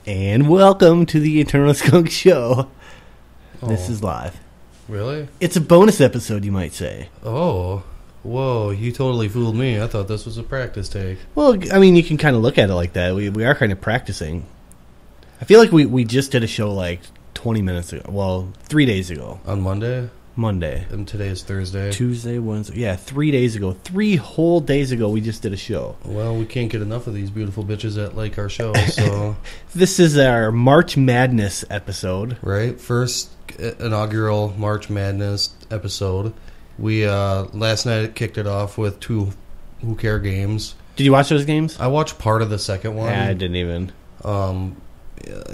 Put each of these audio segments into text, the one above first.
And welcome to the Eternal Skunk Show. Oh. This is live. Really? It's a bonus episode, you might say. Oh. Whoa, you totally fooled me. I thought this was a practice take. Well, I mean, you can kind of look at it like that. We are kind of practicing. I feel like we just did a show like 20 minutes ago. Well, 3 days ago. On Monday? Monday. And today is Thursday. Tuesday, Wednesday. Yeah, 3 days ago. 3 whole days ago, we just did a show. Well, we can't get enough of these beautiful bitches that like our show, so... This is our March Madness episode. Right? First inaugural March Madness episode. We, last night kicked it off with 2 Who Care games. Did you watch those games? I watched part of the second one. Yeah, I didn't even.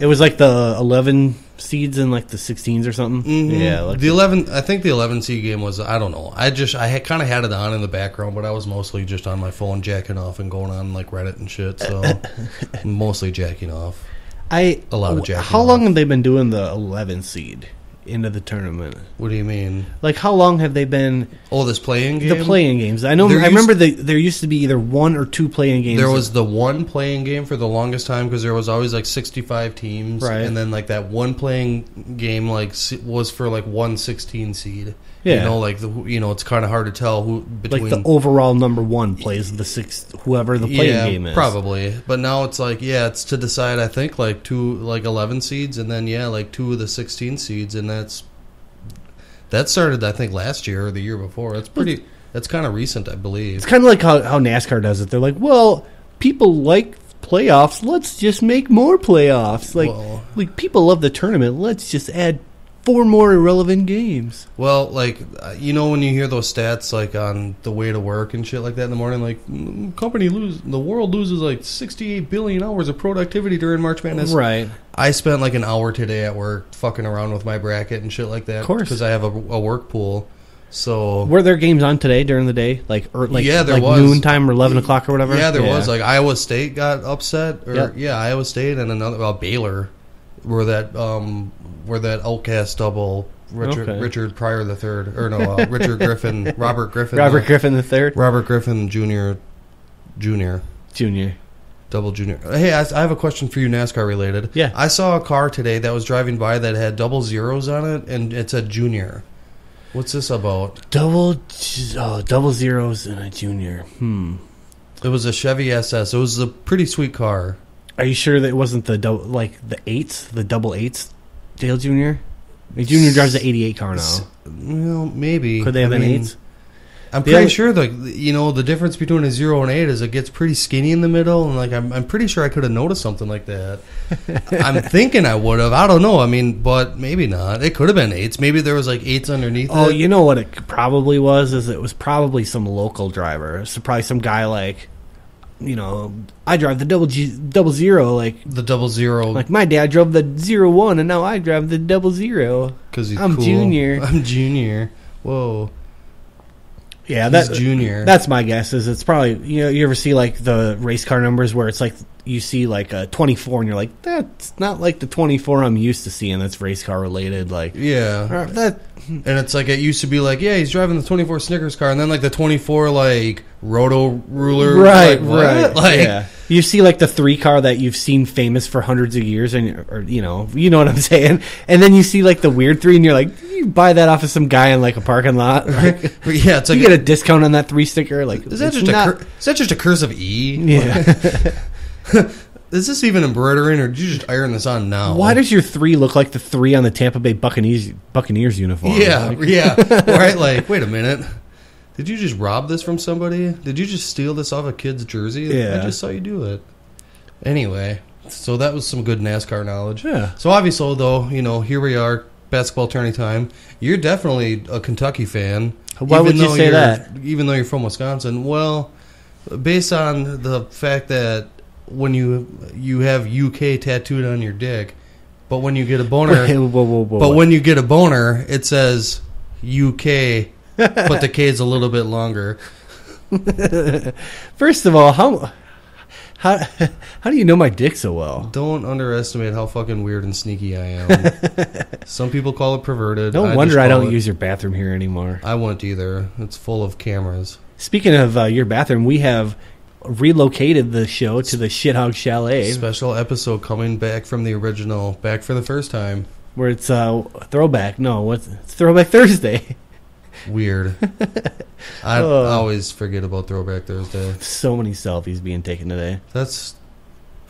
It was like the 11 seeds and like the 16s or something. Mm-hmm. Yeah, like the 11. I think the 11 seed game was. I don't know. I kind of had it on in the background, but I was mostly just on my phone jacking off and going on like Reddit and shit. So mostly jacking off. A lot of jacking. How long have they been doing the 11 seed into the tournament? What do you mean? Like how long have they been? Oh, this playing game. The playing games. I know. I remember there used to be either 1 or 2 playing games. There was the one playing game for the longest time because there was always like 65 teams, right? And then like that one playing game like was for like 1/16 seed. Yeah, it's kind of hard to tell who between like the overall number 1 plays the 6 whoever the playing game is. Probably. But now it's like it's to decide. I think like 2 like 11 seeds and then like 2 of the 16 seeds, and that started I think last year or the year before. That's kind of recent, I believe. It's kind of like how NASCAR does it. They're like, well, people like playoffs. Let's just make more playoffs. Like people love the tournament. Let's just add 4 more irrelevant games. Well, like, when you hear those stats, like, on the way to work and shit like that in the morning, like, the world loses, like, 68 billion hours of productivity during March Madness. Right. I spent, like, an hour today at work fucking around with my bracket and shit like that. Of course. Because I have a work pool. So... Were there games on today during the day? Yeah, there was. Noontime or 11 o'clock or whatever? Yeah, there was. Like, Iowa State got upset. Iowa State and another... Baylor. Where that outcast double Richard Pryor the third, or no, Richard Griffin, Robert Griffin the third, Robert Griffin Jr. Double Junior. Hey, I have a question for you, NASCAR related. Yeah, I saw a car today that was driving by that had double zeros on it, and it said Junior. What's this about? Double zeros and a Junior. It was a Chevy SS. It was a pretty sweet car. Are you sure that it wasn't the double 8s, Dale Jr.? Junior drives the 88 car now. Well, maybe. Could they have been 8s? I'm pretty sure the difference between a 0 and 8 is it gets pretty skinny in the middle, and like I'm pretty sure I could have noticed something like that. I'm thinking I would have. I don't know. I mean, but maybe not. It could have been 8s. Maybe there was like 8s underneath. Oh, you know what it probably was? Is it was probably some local driver. It's probably some guy like. I drive the double zero, like the double zero. Like my dad drove the 01, and now I drive the double zero. Because I'm cool. Junior. I'm Junior. Whoa. Yeah, that's Junior. That's my guess. Is it's probably you ever see like the race car numbers where it's like you see like a 24, and you're like that's not like the 24 I'm used to seeing. That's race car related. Like and it's like it used to be like he's driving the 24 Snickers car, and then like the 24 like Roto Ruler, right. Like you see like the 3 car that you've seen famous for hundreds of years, or you know what I'm saying, and then you see like the weird 3, and you're like you buy that off of some guy in like a parking lot, like, it's like you get a discount on that 3 sticker. Like is that just a cursive E? Yeah. Is this even embroidering, or did you just iron this on now? Why does your 3 look like the 3 on the Tampa Bay Buccaneers uniform? Yeah, right. Like, wait a minute. Did you just rob this from somebody? Did you just steal this off a kid's jersey? Yeah. I just saw you do it. Anyway, so that was some good NASCAR knowledge. Yeah. So obviously, though, here we are, basketball tourney time. You're definitely a Kentucky fan. Why would you say that? Even though you're from Wisconsin. Well, based on the fact that when you have UK tattooed on your dick, but when you get a boner, when you get a boner, it says UK, but the K is a little bit longer. First of all, how do you know my dick so well? Don't underestimate how fucking weird and sneaky I am. Some people call it perverted. No wonder I don't use your bathroom here anymore. I wouldn't either. It's full of cameras. Speaking of your bathroom, we have relocated the show to the Shithog Chalet. Special episode coming back from the original, back for the first time. Where it's throwback. No, it's Throwback Thursday. Weird. I always forget about Throwback Thursday. So many selfies being taken today. That's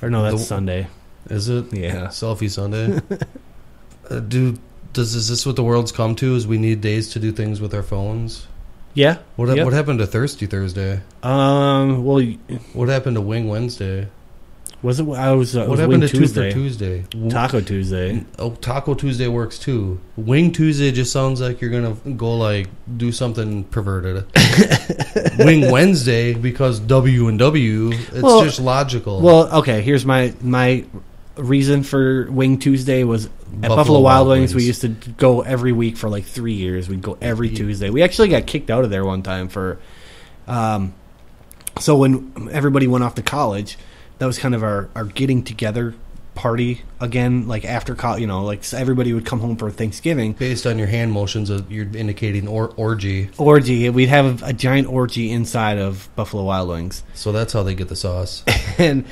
Sunday. Is it? Yeah. Selfie Sunday. Is this what the world's come to? Is we need days to do things with our phones? Yeah. What happened to Thirsty Thursday? What happened to Wing Wednesday? Was it? What happened to Tuesday? Tuesday? Taco Tuesday. Oh, Taco Tuesday works too. Wing Tuesday just sounds like you're gonna go do something perverted. Wing Wednesday because W&W. It's just logical. Well, okay. Here's my reason for Wing Tuesday was at Buffalo Wild Wings. We used to go every week for 3 years. We'd go every Tuesday. We actually got kicked out of there one time for. So when everybody went off to college. That was kind of our getting together party again, after college, so everybody would come home for Thanksgiving. Based on your hand motions, you're indicating orgy. Orgy. We'd have a giant orgy inside of Buffalo Wild Wings. So that's how they get the sauce. And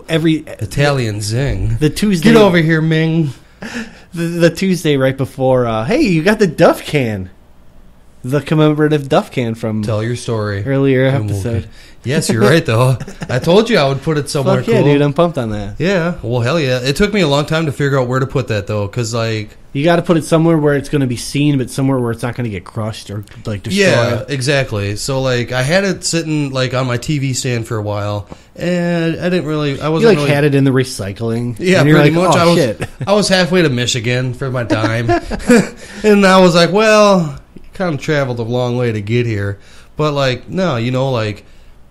every Italian zing. The Tuesday. Get over here, Ming. The Tuesday right before. Hey, you got the Duff can. The commemorative Duff can from Tell your story earlier episode. Yes, you're right though. I told you I would put it somewhere cool. Yeah, dude, I'm pumped on that. Yeah, well, hell yeah. It took me a long time to figure out where to put that though, because you got to put it somewhere where it's going to be seen, but somewhere where it's not going to get crushed or destroyed. Yeah, exactly. So I had it sitting on my TV stand for a while, and I didn't really. I wasn't. You had it in the recycling. Yeah, pretty much. I was halfway to Michigan for my dime, and I was like, well. Kind of traveled a long way to get here, but no, I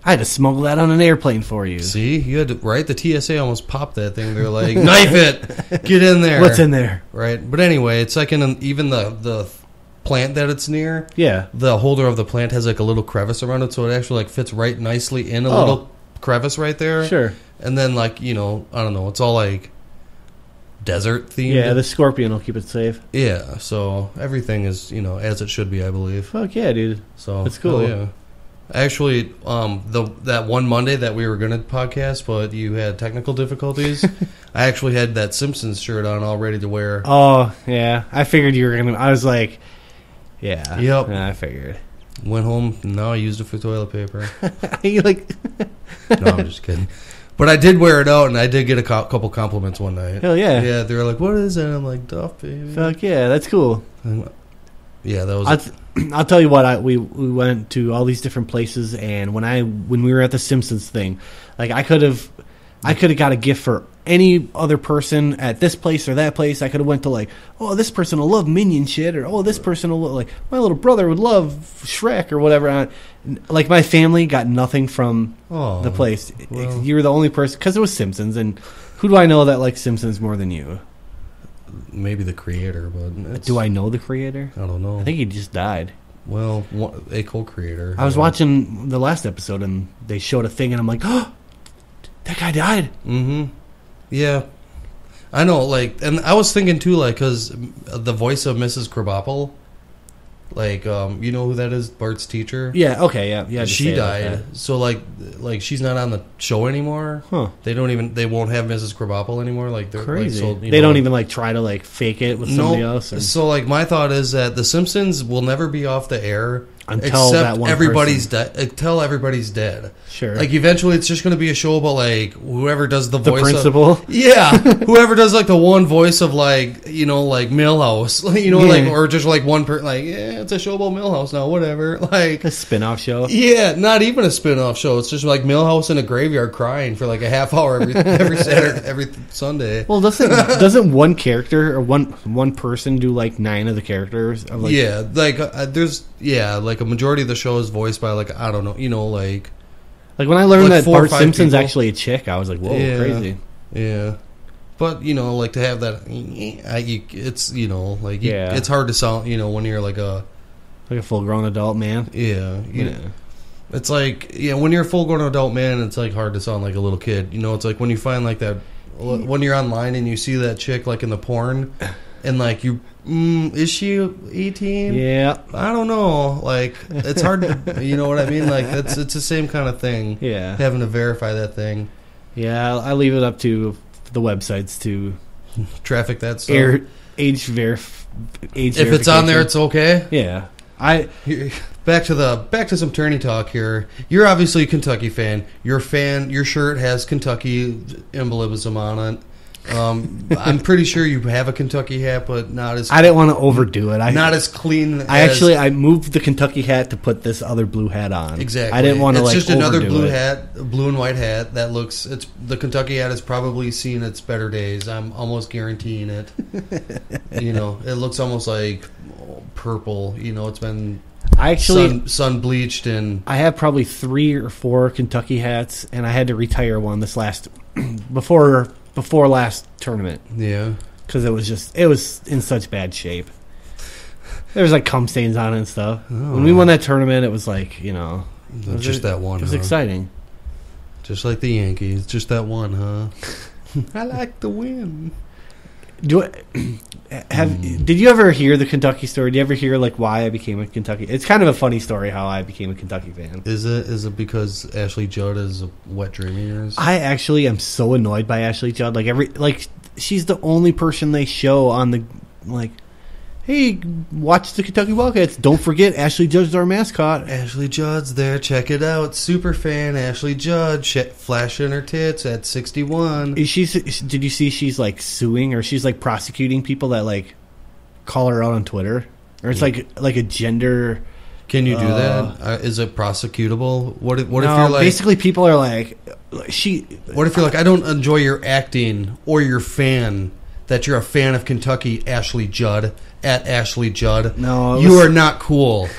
had to smuggle that on an airplane for you. See, you had to, right? The TSA almost popped that thing. They're like, knife it, get in there. What's in there? Right, but anyway, it's even the plant that it's near. Yeah, the holder of the plant has a little crevice around it, so it actually fits right nicely in a little crevice right there. Sure, and then I don't know, it's all desert themed. Yeah, the scorpion will keep it safe. Yeah, so everything is as it should be, I believe. Fuck yeah, dude. So that's cool. Yeah, actually, that one Monday that we were gonna podcast, but you had technical difficulties. I actually had that Simpsons shirt on all ready to wear. Oh yeah, I figured you were gonna. I was like, yeah, yep. I figured. Went home. Now I used it for toilet paper. You No, I'm just kidding. But I did wear it out, and I did get a couple compliments one night. Hell yeah. Yeah, they were like, what is that? I'm like, Duff, baby. Fuck yeah, that's cool. Yeah, that was... I'll tell you what, we went to all these different places, and when we were at the Simpsons thing, I could have got a gift for any other person at this place or that place. I could have went to this person will love Minion shit, or this person will my little brother would love Shrek or whatever. My family got nothing from the place. Well, you were the only person because it was Simpsons, and who do I know that likes Simpsons more than you? Maybe the creator, but do I know the creator? I don't know. I think he just died. Well, a co-creator. I was watching the last episode, and they showed a thing, and I'm like, oh, that guy died. Mm-hmm. Yeah. I know, and I was thinking, too, because the voice of Mrs. Krabappel, you know who that is? Bart's teacher? Yeah, okay, yeah. She died. So, she's not on the show anymore. Huh. They won't have Mrs. Krabappel anymore. They're crazy. They don't even, try to, fake it with somebody else? Or? So, my thought is that The Simpsons will never be off the air until that one everybody's until everybody's dead. Sure. Eventually it's just going to be a show about whoever does the voice principal. Whoever does the one voice of Millhouse, or just one person it's a show about Millhouse now, whatever. A spin-off show. Yeah, not even a spin-off show. It's just Millhouse in a graveyard crying for a half hour every Saturday, every Sunday. Well, doesn't one character or one person do 9 of the characters of there's a majority of the show is voiced by I don't know, when I learned that Bart Simpson's actually a chick, I was like, whoa, crazy. Yeah. But, to have that, it's, it's hard to sound, when you're a full-grown adult man. Yeah. It's when you're a full-grown adult man, it's hard to sound like a little kid. It's when you find that, when you're online and you see that chick in the porn, and you Is she 18? Yeah. I don't know. Like, it's hard to, you know what I mean? Like, it's the same kind of thing. Yeah. Having to verify that thing. Yeah, I leave it up to the websites to traffic that stuff. Age if it's on there, it's okay. Yeah. Back to some tourney talk here. You're obviously a Kentucky fan. Your shirt has Kentucky emblem on it. I'm pretty sure you have a Kentucky hat, but not as... I didn't want to overdo it. Not as clean I moved the Kentucky hat to put this other blue hat on. Exactly. I didn't want to, it's just another blue hat, blue and white hat that looks... The Kentucky hat has probably seen its better days. I'm almost guaranteeing it. It looks almost like purple. It's been... sun bleached, and I have probably 3 or 4 Kentucky hats, and I had to retire one this last... Before last tournament. Yeah. Because it was in such bad shape. There was like cum stains on it and stuff. Oh. When we won that tournament, it was like, that one. It was exciting. Just like the Yankees. Just that one, huh? I like the win. Did you ever hear the Kentucky story? Did you ever hear like why I became a Kentucky? It's kind of a funny story how I became a Kentucky fan. Is it because Ashley Judd is a wet dream of yours? I actually am so annoyed by Ashley Judd. She's the only person they show on the hey, watch the Kentucky Wildcats. Don't forget Ashley Judd's our mascot. Ashley Judd's there. Check it out. Super fan Ashley Judd flashing her tits at 61. Did you see she's like suing or she's like prosecuting people that like call her out on Twitter? Or it's like a gender... Can you do that? Is it prosecutable? What if you're like... basically people are like... What if you're like, I don't enjoy your acting or your fan... That you're a fan of Kentucky, Ashley Judd, at Ashley Judd. No, you are not cool.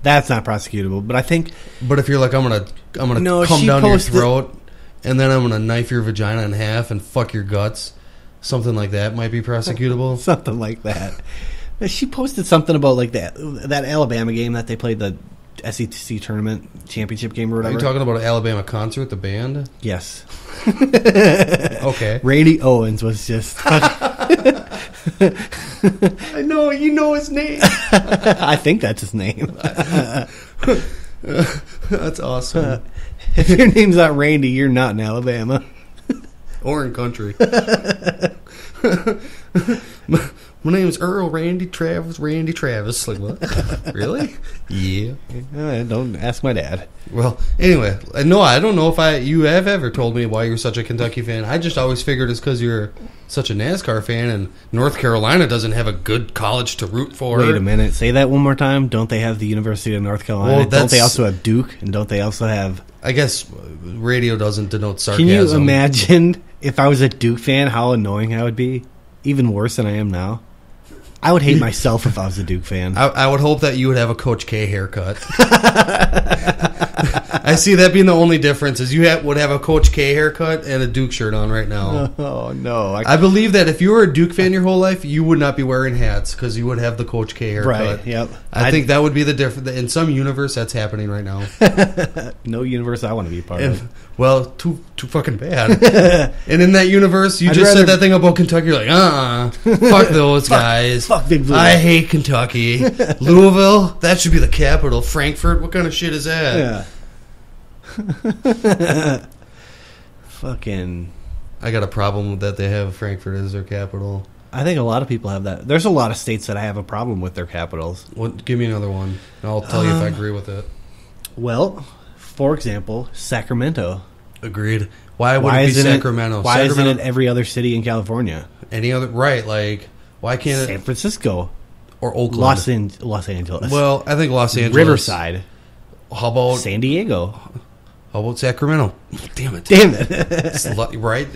That's not prosecutable. But I think. But if you're like, I'm gonna come down your throat, and then I'm gonna knife your vagina in half and fuck your guts, something like that might be prosecutable. Something like that. She posted something about like that Alabama game that they played, the SEC tournament championship game or whatever. Are you talking about an Alabama concert, the band? Yes. Okay. Randy Owens was just... I know, you know his name. I think that's his name. That's awesome. If your name's not Randy, you're not in Alabama. Or in country. My name's Earl Randy Travis. Like, what? Really? Yeah. Don't ask my dad. Well, anyway, no, I don't know if you have ever told me why you're such a Kentucky fan. I just always figured it's because you're such a NASCAR fan and North Carolina doesn't have a good college to root for. Wait a minute. Say that one more time. Don't they have the University of North Carolina? Well, don't they also have Duke? And don't they also have... I guess radio doesn't denote sarcasm. Can you imagine if I was a Duke fan, how annoying I would be? Even worse than I am now. I would hate myself if I was a Duke fan. I would hope that you would have a Coach K haircut. I see that being the only difference is you would have a Coach K haircut and a Duke shirt on right now. Oh, no. I believe that if you were a Duke fan your whole life, you would not be wearing hats because you would have the Coach K haircut. Right, yep. I think that would be the difference. In some universe, that's happening right now. No universe I want to be a part of. Well, too fucking bad. And in that universe, you said that thing about Kentucky. You're like, fuck those guys. Fuck Big Blue. I hate Kentucky. Louisville, that should be the capital. Frankfurt, what kind of shit is that? Yeah. Fucking. I got a problem with that they have Frankfurt as their capital. I think a lot of people have that. There's a lot of states that I have a problem with their capitals. Well, give me another one. And I'll tell you if I agree with it. Well, for example, Sacramento. Agreed. Why would it be Sacramento? Why isn't it every other city in California? Any other? Right, like, why can't it? San Francisco. Or Oakland. Los Angeles. Well, I think Los Angeles. Riverside. How about San Diego? How about Sacramento? Damn it. Right?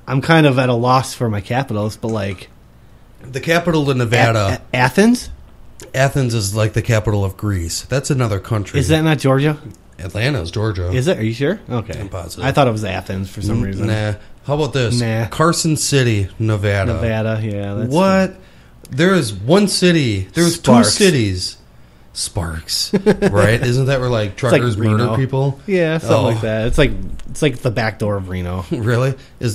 I'm kind of at a loss for my capitals, but like... The capital of Nevada. Athens? Athens is like the capital of Greece. That's another country. Is that not Georgia? Atlanta is Georgia. Is it? Are you sure? Okay. I'm positive. I thought it was Athens for some reason. Nah. How about this? Nah. Carson City, Nevada. Nevada, yeah. What? There is one city. There's Sparks. 2 cities. Sparks, right? Isn't that where like truckers murder people? Yeah, something like that. It's like the back door of Reno. Really?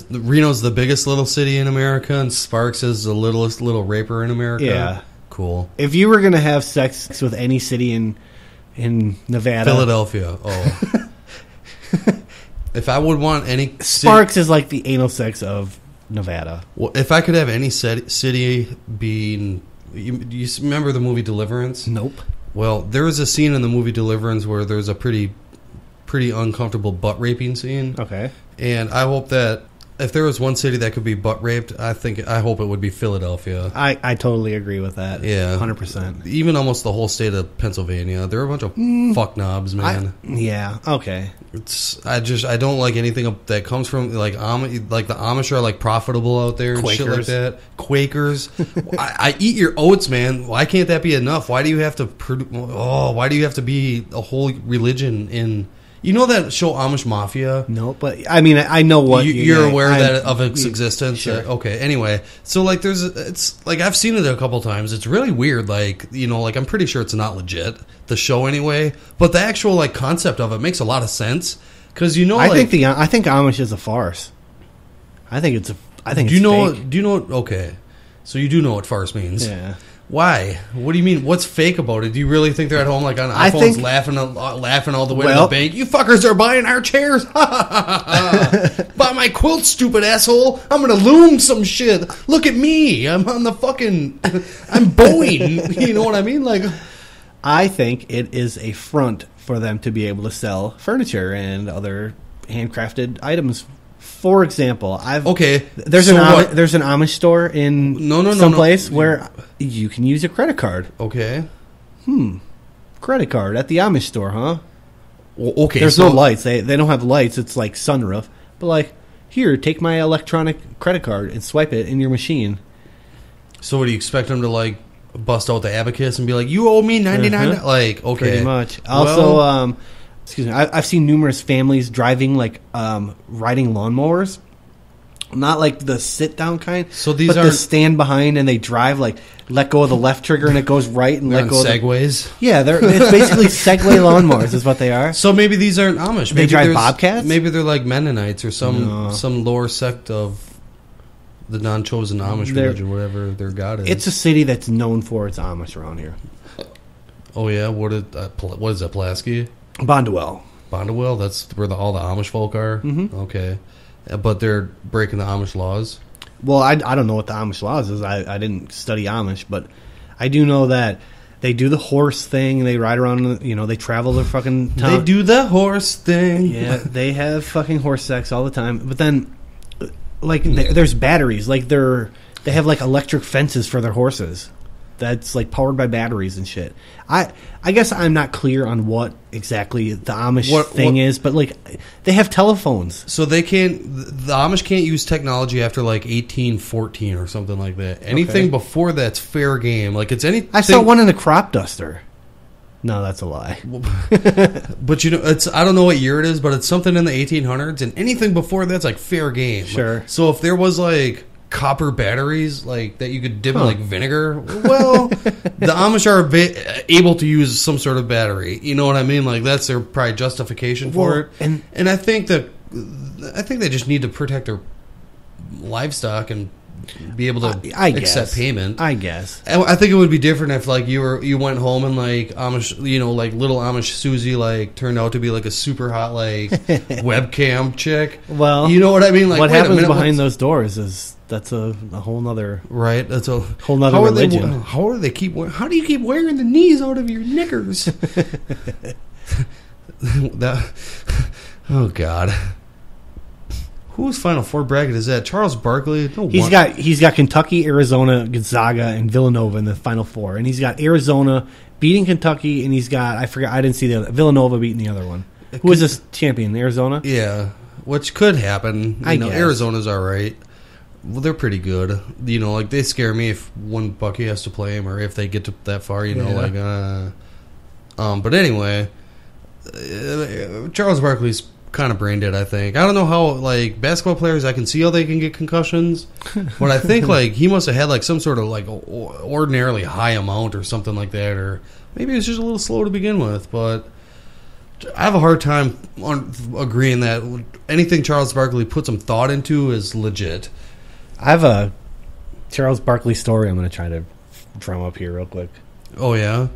Reno's the biggest little city in America, and Sparks is the littlest little raper in America? Yeah. Cool. If you were gonna have sex with any city in Nevada, Philadelphia. Oh. If I would want any Sparks is like the anal sex of Nevada. Well, if I could have any city being, you remember the movie Deliverance? Nope. Well, there was a scene in the movie Deliverance where there's a pretty uncomfortable butt raping scene. Okay. And I hope that if there was one city that could be butt raped, I hope it would be Philadelphia. I totally agree with that. Yeah. 100%. Even almost the whole state of Pennsylvania. They're a bunch of fuck knobs, man. Yeah. Okay. I don't like anything that comes from like the Amish are like profitable out there and Quakers. shit like that. Quakers. I eat your oats, man. Why can't that be enough? Why do you have to why do you have to be a whole religion in? You know that show Amish Mafia? No, but I mean I know what you're aware of its existence. Sure. Okay. Anyway, so like it's like I've seen it a couple times. It's really weird. Like like I'm pretty sure it's not legit, the show anyway. But the actual like concept of it makes a lot of sense because I think Amish is a farce. I think it's fake. Do you know? Okay, so you do know what farce means? Yeah. Why? What do you mean? What's fake about it? Do you really think they're at home like on iPhones laughing all the way to the bank? You fuckers are buying our chairs. Buy my quilt, stupid asshole. I'm going to loom some shit. Look at me. I'm on the fucking... I'm Boeing. You know what I mean? Like, I think it is a front for them to be able to sell furniture and other handcrafted items. For example, there's an Amish store in someplace where you can use a credit card. Okay. Credit card at the Amish store, huh? Well, okay. There's no lights. They don't have lights. It's like sunroof. But like, here, take my electronic credit card and swipe it in your machine. So what do you expect them to like bust out the abacus and be like, you owe me $99? Like, okay. Pretty much. Also, excuse me. I've seen numerous families driving riding lawnmowers, not like the sit down kind. So these but the stand behind and they drive let go of the left trigger and it goes right and let go of segways. It's basically Segway lawnmowers is what they are. So maybe these aren't Amish. They drive Bobcats. Maybe they're like Mennonites or some lower sect of the non-chosen Amish religion, whatever their god is. It's a city that's known for its Amish around here. Oh yeah, what is that? Pulaski. Bondwell, that's where all the Amish folk are? Mm-hmm. Okay. But they're breaking the Amish laws? Well, I don't know what the Amish laws is. I didn't study Amish, but I do know that they do the horse thing. They ride around, they travel their fucking town. They do the horse thing. Yeah, they have fucking horse sex all the time. But then, there's batteries. They have, electric fences for their horses. That's powered by batteries and shit. I guess I'm not clear on what exactly the Amish thing is, but they have telephones. So the Amish can't use technology after 1814 or something like that. Anything before that's fair game. It's anything. I saw one in a crop duster. No, that's a lie. But I don't know what year it is, but it's something in the 1800s, and anything before that's fair game. Sure. So if there was copper batteries that you could dip in vinegar, well, the Amish are able to use some sort of battery. You know what I mean? That's their probably justification for it. And I think they just need to protect their livestock and be able to accept payment. I guess. I think it would be different if you went home and Amish, little Amish Susie turned out to be a super hot webcam chick. Well, you know what I mean? What happens behind those doors is that's a whole nother That's a whole nother religion. How do you keep wearing the knees out of your knickers? Oh God. Whose Final Four bracket is that? Charles Barkley? He's got Kentucky, Arizona, Gonzaga, and Villanova in the Final Four, and he's got Arizona beating Kentucky, and he's got I didn't see the other Villanova beating the other one. Who is this champion? Arizona? Yeah, which could happen. I guess. Arizona's all right. Well, they're pretty good. They scare me if one Bucky has to play him or if they get to that far. But anyway, Charles Barkley's kind of brain dead, I think. I don't know how, like, basketball players, I can see how they can get concussions. But I think, like, he must have had, like, some sort of, like, ordinarily high amount or something like that. Or maybe it's just a little slow to begin with. But I have a hard time agreeing that anything Charles Barkley put some thought into is legit. I have a Charles Barkley story I'm going to try to drum up here real quick. Oh, yeah?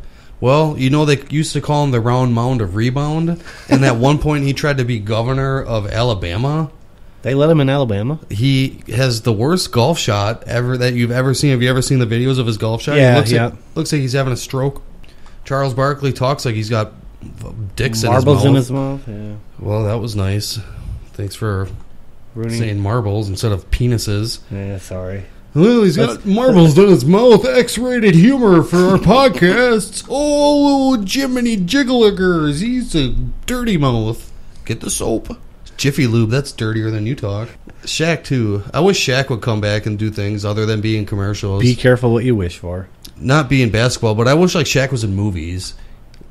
Well, you know, they used to call him the round mound of rebound. And at one point, he tried to be governor of Alabama. They let him in Alabama? He has the worst golf shot ever that you've ever seen. Have you ever seen the videos of his golf shot? Yeah, looks like he's having a stroke. Charles Barkley talks like he's got dicks marbles in his mouth. Yeah. Well, that was nice. Thanks for saying marbles instead of penises. Yeah, sorry. Well, he's got marbles in his mouth. X-rated humor for our podcasts. Oh, Jiminy Jiggalickers. He's a dirty mouth. Get the soap. Jiffy Lube, that's dirtier than you talk. Shaq, too. I wish Shaq would come back and do things other than be in commercials. Be careful what you wish for. Not be in basketball, but I wish, like, Shaq was in movies.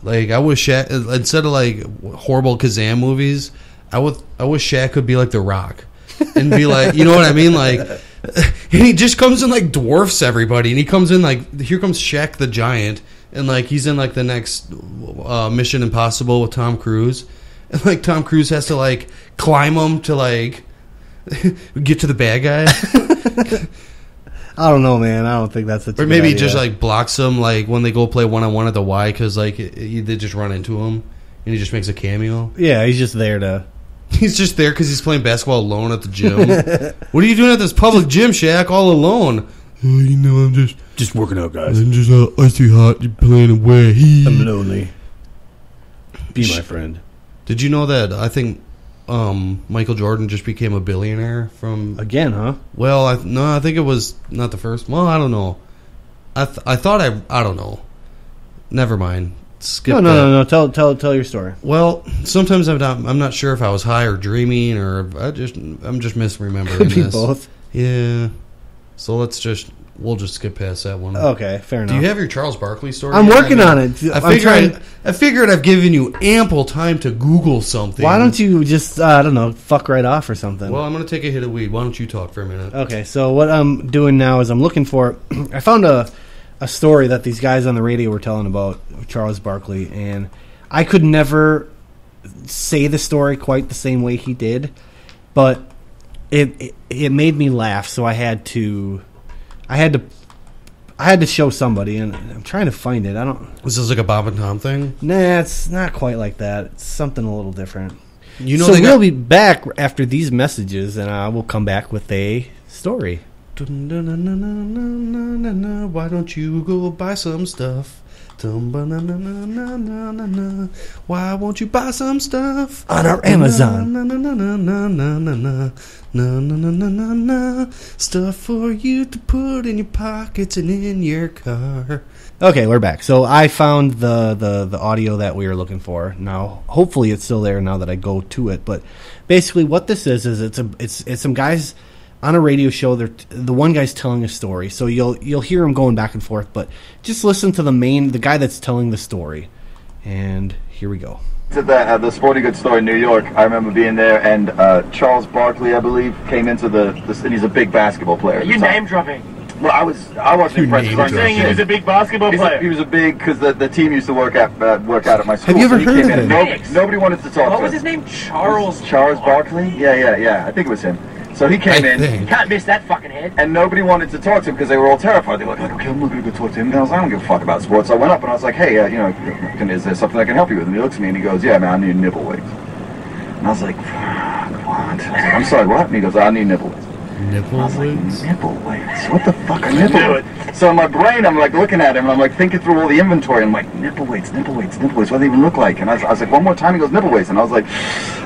Like, I wish Shaq, instead of, like, horrible Kazam movies, I wish Shaq could be like The Rock. And be like, you know what I mean? Like, and he just comes in, like, dwarfs everybody. And he comes in, like, here comes Shaq the Giant. And, like, he's in, like, the next Mission Impossible with Tom Cruise. And, like, Tom Cruise has to, like, climb him to, like, get to the bad guy. I don't know, man. I don't think that's a Or maybe he just, like, blocks him, like, when they go play one-on-one at the Y, because, like, they just run into him. And he just makes a cameo. Yeah, he's just there to... He's just there because he's playing basketball alone at the gym. What are you doing at this public gym, Shaq, all alone? You know, I'm just working out, guys. I'm just icy hot playing away. I'm lonely. Be my friend. Did you know that I think Michael Jordan just became a billionaire from... Again, huh? Well, I think it was not the first. Well, I don't know. I don't know. Never mind. Skip that. No. Tell your story. Well, sometimes I'm not sure if I was high or dreaming, or I'm just misremembering. Could be this. both. Yeah. So we'll just skip past that one. Okay, fair enough. Do you have your Charles Barkley story? I'm working on it. I figured I've given you ample time to Google something. Why don't you just I don't know, fuck right off or something? Well, I'm going to take a hit of weed. Why don't you talk for a minute? Okay, so what I'm doing now is I'm looking for. I found a story that these guys on the radio were telling about Charles Barkley, and I could never say the story quite the same way he did, but it made me laugh, so I had to show somebody, and I'm trying to find it. This is like a Bob and Tom thing? Nah, it's not quite like that. It's something a little different. You know, so we'll be back after these messages, and I will come back with a story. Why don't you go buy some stuff? Why won't you buy some stuff on our Amazon? Stuff for you to put in your pockets and in your car. Okay, we're back. So I found the audio that we were looking for. Now, hopefully, it's still there now that I go to it. But basically, what this is it's some guys on a radio show. The one guy's telling a story, so you'll hear him going back and forth. But just listen to the guy that's telling the story. And here we go. At the sporting goods store in New York, I remember being there, and Charles Barkley, I believe, came into the and he's a big basketball player. You name dropping. Well, I wasn't impressed. I'm saying he was a big basketball player. He was a big, because the team used to work out at my school. Have you ever heard of him? Nobody wanted to talk to him. What was his name? Charles Barkley? Yeah. I think it was him. So he came in. You can't miss that fucking head. And nobody wanted to talk to him because they were all terrified. They were like, okay, I'm not going to go talk to him. And I was like, I don't give a fuck about sports. So I went up and I was like, hey, is there something I can help you with? And he looks at me and he goes, yeah, man, I need nipple weights. And I was like, what? I was like, I'm sorry, what? And he goes, I need nipple weights. Nipple weights? Nipple weights? What the fuck are nipple weights? So in my brain, I'm like looking at him and I'm like thinking through all the inventory. And I'm like, nipple weights. What do they even look like? And I was like, one more time. He goes, nipple weights. And I was like,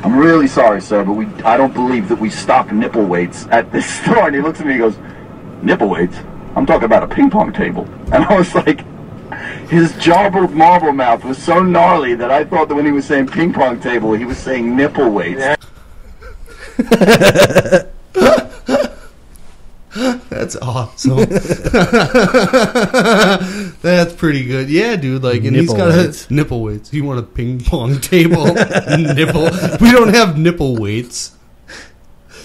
I'm really sorry, sir, but I don't believe that we stock nipple weights at this store. And he looks at me and he goes, nipple weights? I'm talking about a ping pong table. And I was like, his jawbone marble mouth was so gnarly that I thought that when he was saying ping pong table, he was saying nipple weights. That's awesome. That's pretty good. Yeah, dude. Like, and he's got a nipple weights. You want a ping pong table? Nipple. We don't have nipple weights.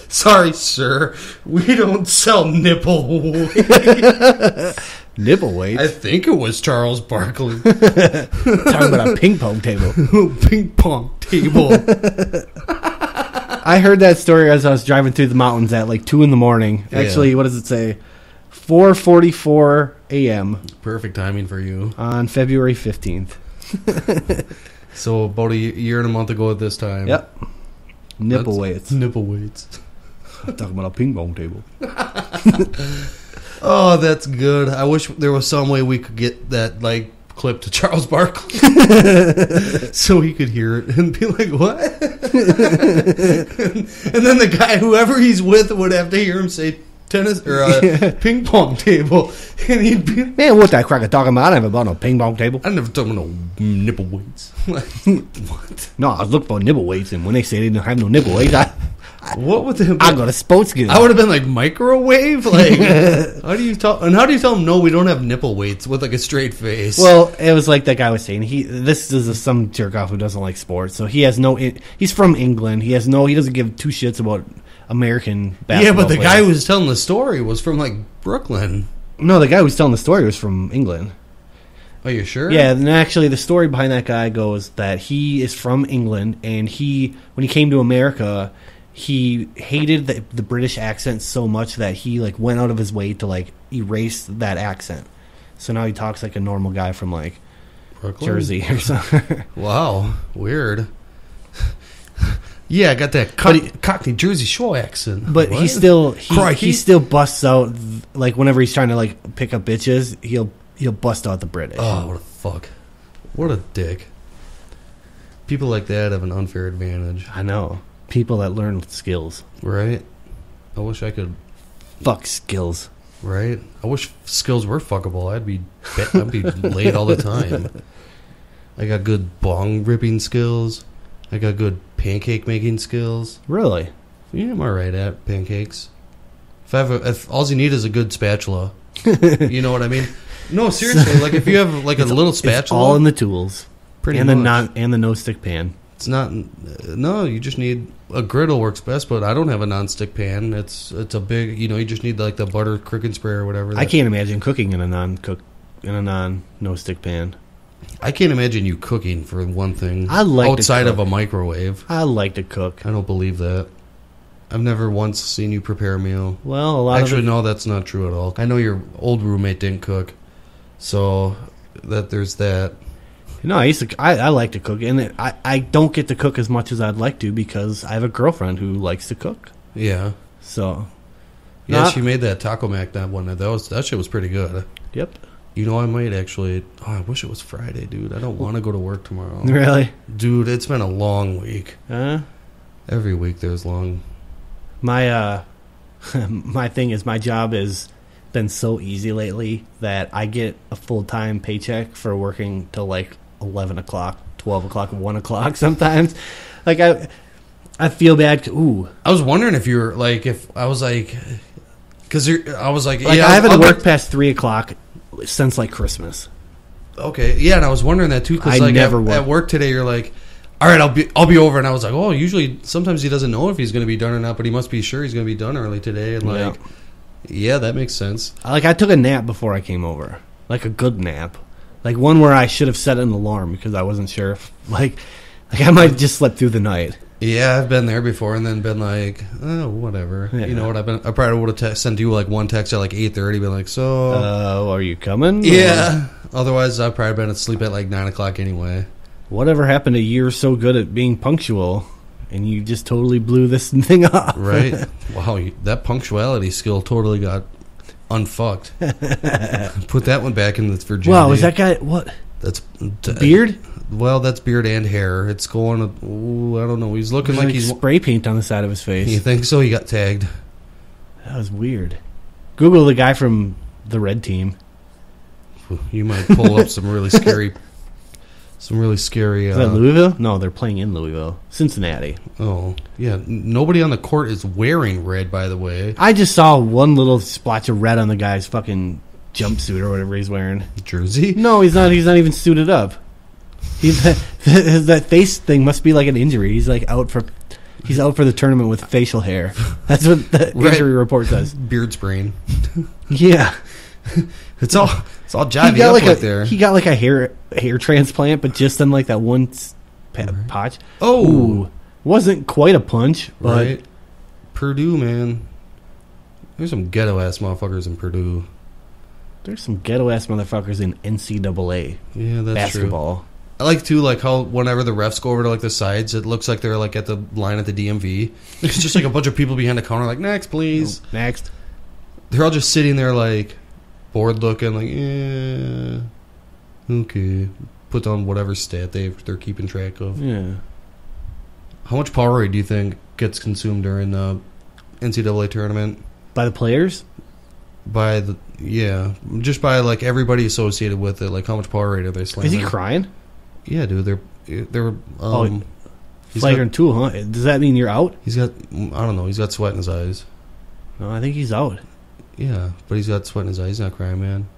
Sorry, sir. We don't sell nipple weights. Nipple weights? I think it was Charles Barkley. Talking about a ping pong table. Ping pong table. I heard that story as I was driving through the mountains at like 2 in the morning. Actually, what does it say? 4:44 a.m. Perfect timing for you. On February 15th. So about a year and a month ago at this time. Yep. Nipple weights. Nipple weights. I'm talking about a ping pong table. Oh, that's good. I wish there was some way we could get that like clip to Charles Barkley so he could hear it and be like, what? and then the guy, whoever he's with, would have to hear him say tennis or ping pong table, and he'd be, man, what's that cracker talking about? I never bought no ping pong table. I never talking about no nipple weights. What? No, I was looking for nipple weights, and when they say they didn't have no nipple weights, what would they have I got a sports gear. I would have been like, microwave? Like, how do you tell them no, we don't have nipple weights with like a straight face? Well, it was like that guy was saying. This is some jerk off who doesn't like sports, so he has no. He's from England. He doesn't give two shits about American basketball. Yeah, but the players. guy who was telling the story was from like Brooklyn. No, the guy who was telling the story was from England. Are you sure? Yeah, and actually the story behind that guy goes that he is from England, and when he came to America, he hated the British accent so much that he like went out of his way to like erase that accent. So now he talks like a normal guy from like Brooklyn? Jersey or something. Wow, weird. Yeah, I got that Cockney Jersey Shore accent. But what? he still busts out like whenever he's trying to like pick up bitches, he'll bust out the British. Oh, what a fuck! What a dick! People like that have an unfair advantage. I know. People that learn skills. Right? I wish I could fuck skills. Right? I wish skills were fuckable. I'd be laid all the time. I got good bong ripping skills. I got good pancake making skills. Really? Yeah, I'm alright at pancakes. If all you need is a good spatula, you know what I mean? No, seriously. Like if you have like a little spatula, it's all in the tools, pretty and much. and the no stick pan. It's not. No, you just need a griddle works best. But I don't have a non-stick pan. It's a big. You just need like the butter cooking spray or whatever. I can't imagine cooking in a no stick pan. I can't imagine you cooking for one thing. I like outside of a microwave. I like to cook. I don't believe that. I've never once seen you prepare a meal. Well, a lot actually, of no, that's not true at all. I know your old roommate didn't cook, so there's that. No, I like to cook, and I don't get to cook as much as I'd like to because I have a girlfriend who likes to cook. Yeah. So. Yeah, she made that taco mac that one night. That shit was pretty good. Yep. You know, I might actually. Oh, I wish it was Friday, dude. I don't want to go to work tomorrow. Really? Dude, it's been a long week. Every week there's long. My my thing is my job has been so easy lately that I get a full-time paycheck for working till like 11 o'clock, 12 o'clock, 1 o'clock sometimes. Like I feel bad. Ooh. I was wondering if you were like, if I was like, because I was like, yeah, I haven't worked past 3 o'clock since like Christmas. Okay, yeah, and I was wondering that too because like at work today, you're like, all right, I'll be over, and I was like, oh, usually sometimes he doesn't know if he's going to be done or not, but he must be sure he's going to be done early today, and like, yeah, that makes sense. Like I took a nap before I came over, like a good nap, like one where I should have set an alarm because I wasn't sure if like I might have just slept through the night. Yeah, I've been there before and then been like, oh, whatever. Yeah. You know what? I probably would have sent you like one text at like 8:30, been like, so, are you coming? Yeah. Otherwise, I've probably been asleep at like 9 o'clock anyway. Whatever happened to you're so good at being punctual, and you just totally blew this thing up? Right? Wow, that punctuality skill totally got unfucked. Put that one back in the virginity. Wow, is that guy what? That's beard. Well, that's beard and hair. It's going. I don't know. He's looking like he's spray paint on the side of his face. You think so? He got tagged. That was weird. Google the guy from the red team. You might pull up some really scary. Some really scary. Is that Louisville? No, they're playing in Louisville, Cincinnati. Oh yeah, nobody on the court is wearing red. By the way, I just saw one little splotch of red on the guy's fucking jumpsuit or whatever he's wearing. Jersey? No, he's not. He's not even suited up. That face thing must be like an injury. He's like out for. He's out for the tournament with facial hair. That's what the injury report says. Beard sprain. Yeah. It's all jivey up like there. He got like a hair transplant, but just in like that one patch. Oh. Ooh, wasn't quite a punch, but right. Purdue, man. There's some ghetto-ass motherfuckers in Purdue. There's some ghetto-ass motherfuckers in NCAA basketball. True. I like, too, like how whenever the refs go over to like the sides, it looks like they're like at the line at the DMV. There's just like a bunch of people behind the counter like, next, please. Oh, next. They're all just sitting there like bored looking like, yeah, okay. Put on whatever stat they're keeping track of. Yeah. How much Powerade do you think gets consumed during the NCAA tournament? By the players? Just by like everybody associated with it. Like how much Powerade are they slamming? Is he crying? Yeah, dude. They're flagrant 2, huh? Does that mean you're out? He's got, I don't know. He's got sweat in his eyes. No, I think he's out. Yeah, but he's got sweat in his eyes. He's not crying, man.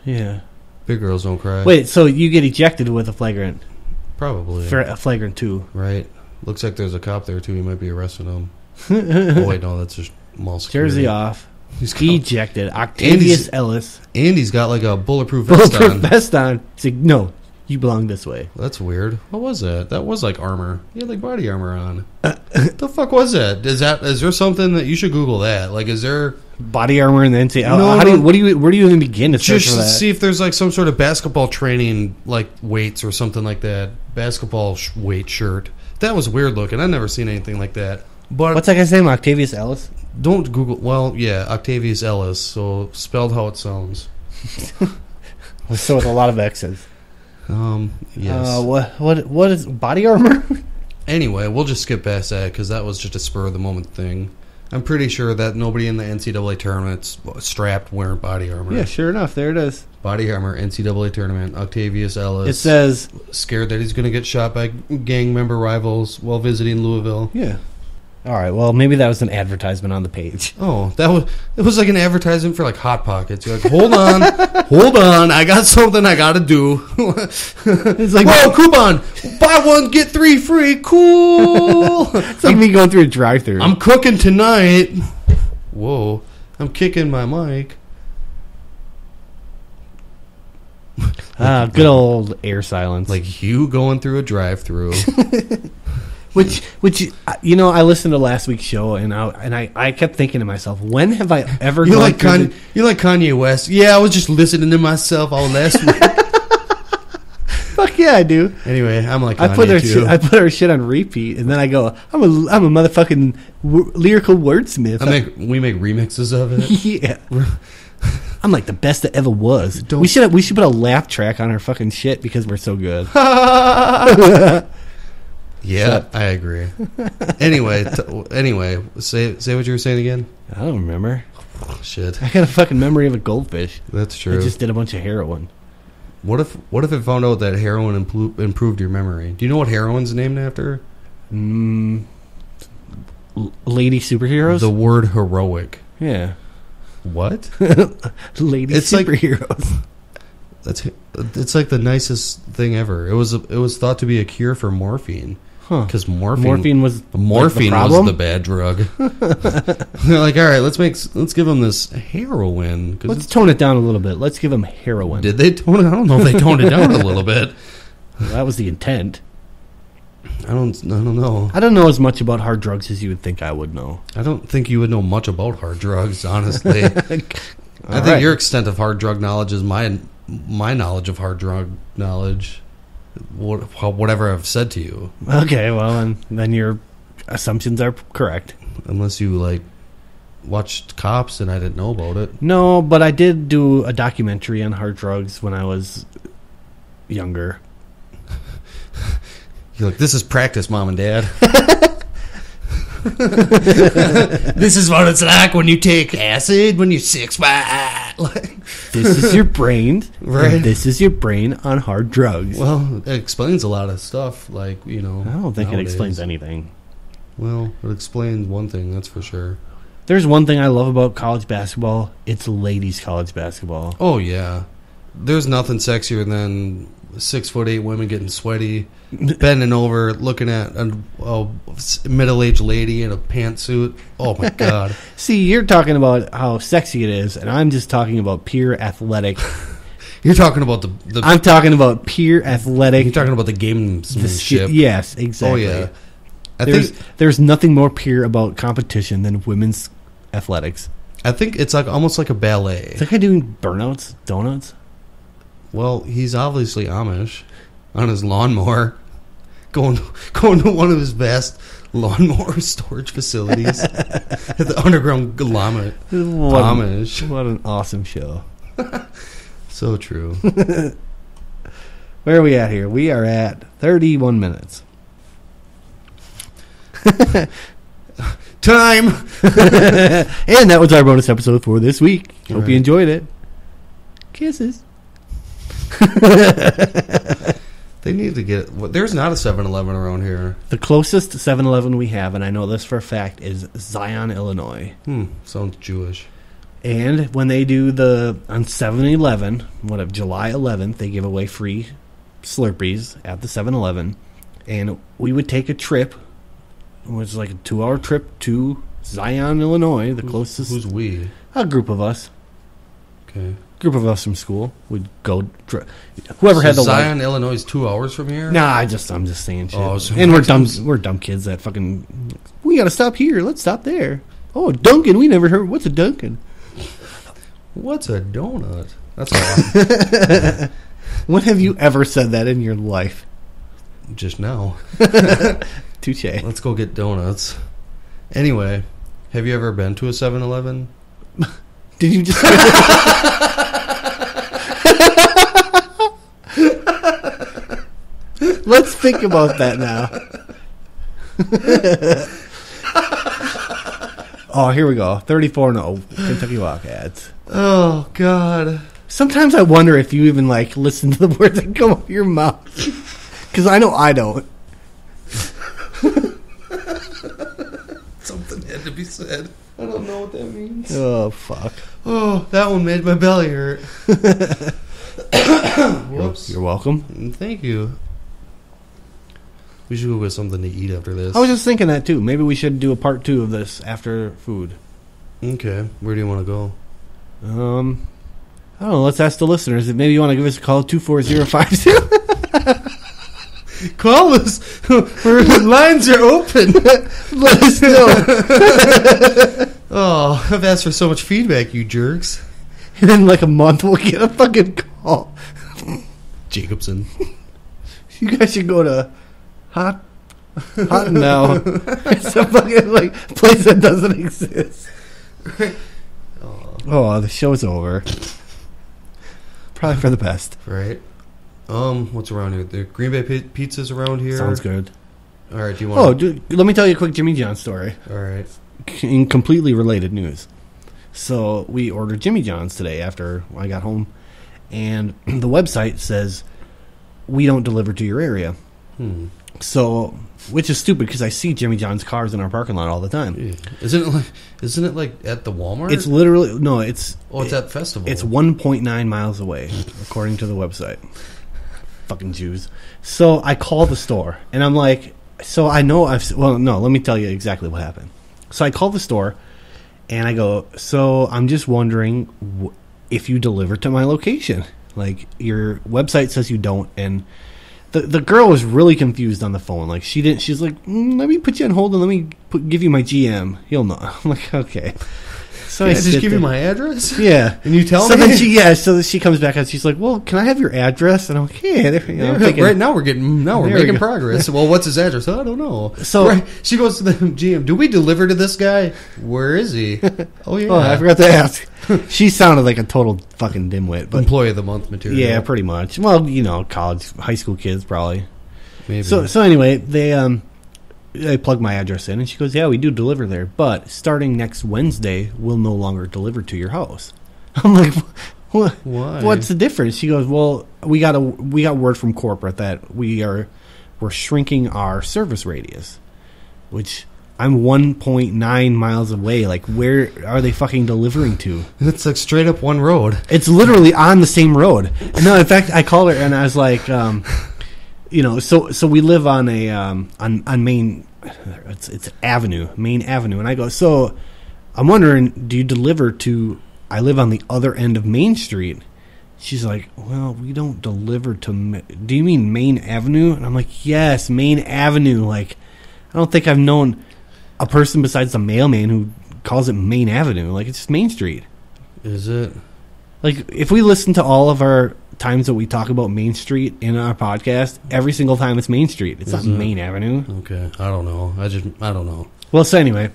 Yeah. Big girls don't cry. Wait, so you get ejected with a flagrant? Probably. For a flagrant 2. Right. Looks like there's a cop there, too. He might be arresting him. Oh, wait, no, that's just mall security. Jersey off. He's ejected. Octavius Ellis. And he's got like a bulletproof vest on. He's like, no, you belong this way. That's weird. What was that? That was like armor. He had like body armor on. The fuck was that? Is there something that you should Google that? Like, is there body armor in the NCAA? No, where do you even begin to search for that? Just see if there's like some sort of basketball training, like weights or something like that. Basketball weight shirt. That was weird looking. I've never seen anything like that. But what's that guy's name? Octavius Ellis? Don't Google. Well, yeah, Octavius Ellis. So spelled how it sounds. So with a lot of X's. Yes. What is body armor? Anyway, we'll just skip past that because that was just a spur of the moment thing. I'm pretty sure that nobody in the NCAA tournament's strapped wearing body armor. Yeah, sure enough, there it is. Body armor, NCAA tournament, Octavius Ellis. It says scared that he's going to get shot by gang member rivals while visiting Louisville. Yeah. All right. Well, maybe that was an advertisement on the page. Oh, it was like an advertisement for like Hot Pockets. You're like, hold on, I got something I got to do. It's like, whoa, coupon, buy one get 3 free, cool. It's like me going through a drive-thru. I'm cooking tonight. Whoa, I'm kicking my mic. Good old air silence. Like you going through a drive-thru. Which I listened to last week's show and I kept thinking to myself, when have I ever you like Kanye West? Yeah, I was just listening to myself all last week. Fuck yeah, I do. Anyway, I'm like Kanye I put her shit on repeat and then I go, I'm a motherfucking lyrical wordsmith. We make remixes of it. Yeah. I'm like the best that ever was. We should put a laugh track on our fucking shit because we're so good. Yeah, I agree. Anyway, say what you were saying again. I don't remember. Shit. I got a fucking memory of a goldfish. That's true. I just did a bunch of heroin. What if it found out that heroin improved your memory? Do you know what heroin's named after? Lady superheroes? The word heroic. Yeah. What? Lady superheroes. It's like the nicest thing ever. It was thought to be a cure for morphine. Huh. Because morphine was the bad drug. They're like, all right, let's give them this heroin. Let's tone it down a little bit. Let's give them heroin. Did they tone it? I don't know if they toned it down a little bit. Well, that was the intent. I don't know. I don't know as much about hard drugs as you would think I would know. I don't think you would know much about hard drugs, honestly. I think your extent of hard drug knowledge is my knowledge of hard drug knowledge. Whatever I've said to you. Okay, well, and then your assumptions are correct. Unless you, like, watched Cops and I didn't know about it. No, but I did do a documentary on hard drugs when I was younger. You're like, this is practice, Mom and Dad. This is what it's like when you take acid when you're 6'5". This is your brain, right? This is your brain on hard drugs. Well, it explains a lot of stuff, like, I don't think it explains anything. Well, it explains one thing, that's for sure. there's one thing I love about college basketball. It's ladies' college basketball. Oh, yeah. There's nothing sexier than 6'8" women getting sweaty, bending over, looking at a middle-aged lady in a pantsuit. Oh, my God. See, you're talking about how sexy it is, and I'm just talking about pure athletic. You're talking about the I'm talking about pure athletic. You're talking about the gamesmanship. Yes, exactly. Oh, yeah. There's nothing more pure about competition than women's athletics. I think it's like almost like a ballet. It's like I'm doing burnouts, donuts. Well, he's obviously Amish on his lawnmower, going to one of his vast lawnmower storage facilities at the underground Amish. What an awesome show. So true. Where are we at here? We are at 31 minutes. Time! And that was our bonus episode for this week. Hope Right. you enjoyed it. Kisses. They need to get... There's not a 7-Eleven around here. The closest 7-Eleven we have, and I know this for a fact, is Zion, Illinois. Sounds Jewish. And when they do on 7-Eleven, July 11th, they give away free Slurpees at the 7-Eleven. And we would take a trip. It was like a 2-hour trip to Zion, Illinois, the closest. Who's we? A group of us. Okay. Group of us from school would go. Whoever had the Zion, Illinois is 2 hours from here? Nah, I'm just saying shit. Oh, so and we're dumb kids that fucking. We gotta stop here. Let's stop there. Oh, Dunkin'. We never heard. What's a Dunkin'? What's a donut? That's all. When have you ever said that in your life? Just now. Touche. Let's go get donuts. Anyway, have you ever been to a 7-Eleven? Did you just... Let's think about that now. Oh, here we go. 34-0, Kentucky Wildcats. Oh, God. Sometimes I wonder if you even, listen to the words that come out of your mouth. Because I know I don't. Something had to be said. I don't know what that means. Oh, fuck. Oh, that one made my belly hurt. Whoops. You're welcome. Thank you. We should go get something to eat after this. I was just thinking that, too. Maybe we should do a part 2 of this after food. Okay. Where do you want to go? I don't know. Let's ask the listeners if maybe you want to give us a call, 24050. Call us. Our lines are open. Let us know. Oh, I've asked for so much feedback, you jerks. And in a month, we'll get a fucking call. Jacobson. You guys should go to Hot Now. It's a fucking place that doesn't exist. Oh, the show's over. Probably for the best. Right. What's around here? The Green Bay Pizza's around here. Sounds good. All right, do you want let me tell you a quick Jimmy John's story. All right. In completely related news. So we ordered Jimmy John's today after I got home, and the website says we don't deliver to your area. So, which is stupid because I see Jimmy John's cars in our parking lot all the time. Yeah. Isn't it like at the Walmart? It's literally it's at Festival. It's 1.9 miles away, according to the website. Fucking Jews. So I call the store, and I'm like, so I know let me tell you exactly what happened. So I call the store, and I go, so I'm just wondering if you deliver to my location. Your website says you don't, and the girl was really confused on the phone. She didn't. She's like, let me put you on hold and let me give you my GM. He'll know. I'm like, okay. So I just give you my address? Yeah. And you tell me? Then so she comes back and she's like, well, can I have your address? And I'm like, yeah. I'm thinking, right now we're making progress. Well, what's his address? I don't know. So she goes to the GM, do we deliver to this guy? Where is he? Oh, yeah. Oh, I forgot to ask. She sounded like a total fucking dimwit. But Employee of the month material. Yeah, pretty much. Well, college, high school kids probably. Maybe. So anyway, I plug my address in, and she goes, yeah, we do deliver there, but starting next Wednesday, we'll no longer deliver to your house. I'm like, what? Why? What's the difference? She goes, well, we got word from corporate that we're shrinking our service radius, which I'm 1.9 miles away. Like, where are they fucking delivering to? It's like straight up one road. It's literally on the same road. No, in fact, I called her and I was like, so we live on a on Main. It's Avenue, Main Avenue, and I go. So I'm wondering, do you deliver to? I live on the other end of Main Street. She's like, well, we don't deliver to. Do you mean Main Avenue? And I'm like, yes, Main Avenue. Like, I don't think I've known a person besides the mailman who calls it Main Avenue. Like, it's just Main Street. Is it? Like, if we listen to all of our times that we talk about Main Street in our podcast, every single time it's Main Street. It's not Main Avenue. Okay, I don't know. I don't know. Well, so anyway,